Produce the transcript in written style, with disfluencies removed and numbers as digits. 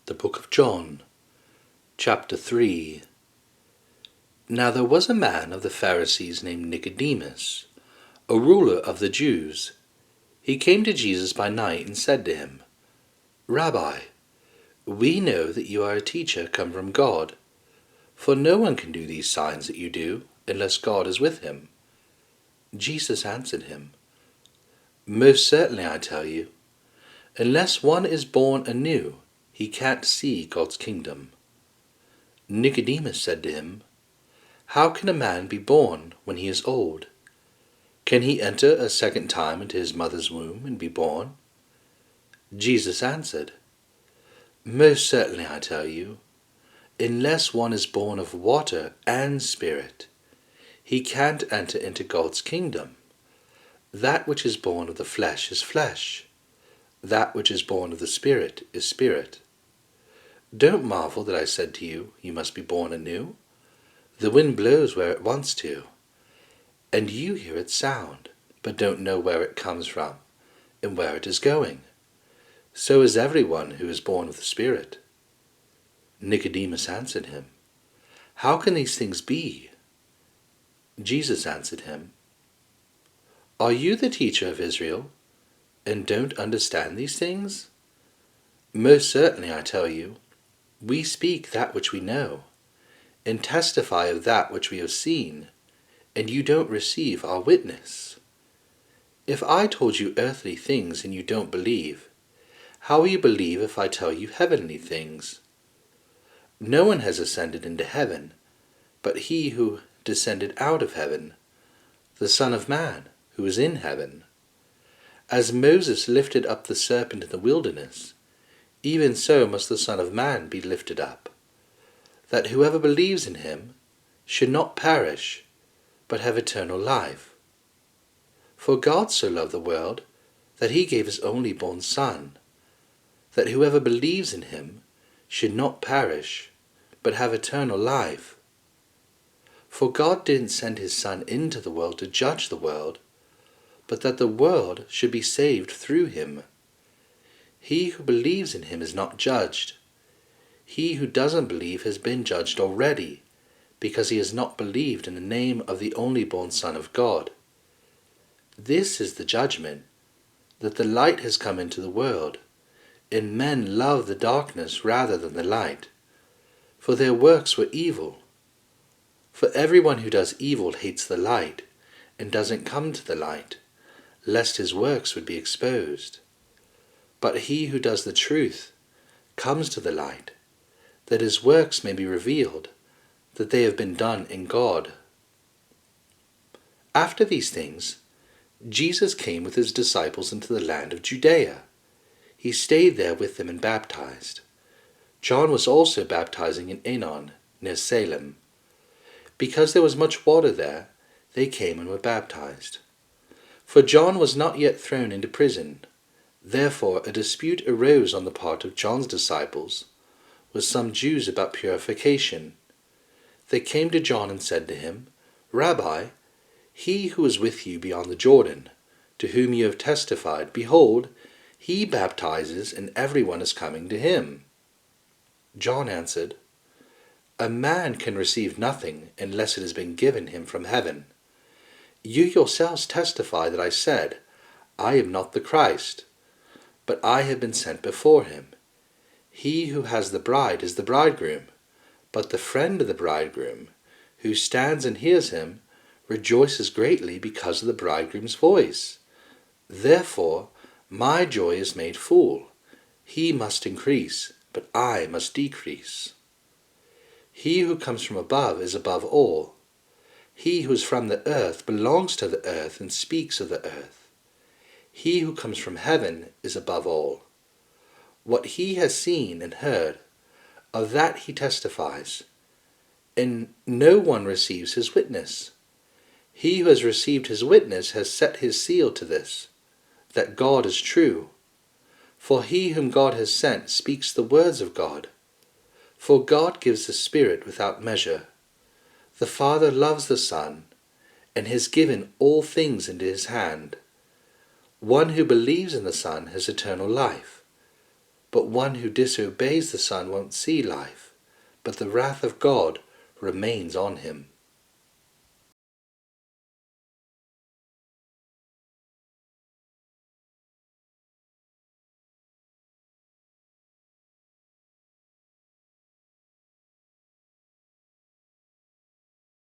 The Book of John, Chapter 3. Now there was a man of the Pharisees named Nicodemus, a ruler of the Jews. He came to Jesus by night and said to him, Rabbi, we know that you are a teacher come from God, for no one can do these signs that you do unless God is with him. Jesus answered him, Most certainly I tell you, unless one is born anew, he can't see God's kingdom. Nicodemus said to him, How can a man be born when he is old? Can he enter a second time into his mother's womb and be born? Jesus answered, Most certainly I tell you, unless one is born of water and spirit, he can't enter into God's kingdom. That which is born of the flesh is flesh. That which is born of the Spirit is spirit. Don't marvel that I said to you, you must be born anew. The wind blows where it wants to, and you hear its sound, but don't know where it comes from and where it is going. So is everyone who is born of the Spirit. Nicodemus answered him, How can these things be? Jesus answered him, Are you the teacher of Israel, and don't understand these things? Most certainly I tell you, we speak that which we know, and testify of that which we have seen, and you don't receive our witness. If I told you earthly things and you don't believe, how will you believe if I tell you heavenly things? No one has ascended into heaven, but he who descended out of heaven, the Son of Man, who is in heaven. As Moses lifted up the serpent in the wilderness, even so must the Son of Man be lifted up, that whoever believes in him should not perish, but have eternal life. For God so loved the world that he gave his only born Son, that whoever believes in him should not perish, but have eternal life. For God didn't send his Son into the world to judge the world, but that the world should be saved through him. He who believes in him is not judged. He who doesn't believe has been judged already, because he has not believed in the name of the only born Son of God. This is the judgment, that the light has come into the world, and men love the darkness rather than the light, for their works were evil. For everyone who does evil hates the light, and doesn't come to the light, lest his works would be exposed. But he who does the truth comes to the light, that his works may be revealed, that they have been done in God. After these things, Jesus came with his disciples into the land of Judea. He stayed there with them and baptized. John was also baptizing in Aenon, near Salem. Because there was much water there, they came and were baptized. For John was not yet thrown into prison. Therefore a dispute arose on the part of John's disciples with some Jews about purification. They came to John and said to him, Rabbi, he who is with you beyond the Jordan, to whom you have testified, behold, he baptizes, and everyone is coming to him. John answered, A man can receive nothing unless it has been given him from heaven. You yourselves testify that I said, I am not the Christ, but I have been sent before him. He who has the bride is the bridegroom, but the friend of the bridegroom, who stands and hears him, rejoices greatly because of the bridegroom's voice. Therefore my joy is made full. He must increase, but I must decrease. He who comes from above is above all. He who is from the earth belongs to the earth and speaks of the earth. He who comes from heaven is above all. What he has seen and heard, of that he testifies, and no one receives his witness. He who has received his witness has set his seal to this, that God is true. For he whom God has sent speaks the words of God. For God gives the Spirit without measure. The Father loves the Son, and has given all things into his hand. One who believes in the Son has eternal life, But one who disobeys the Son won't see life, but the wrath of God remains on him.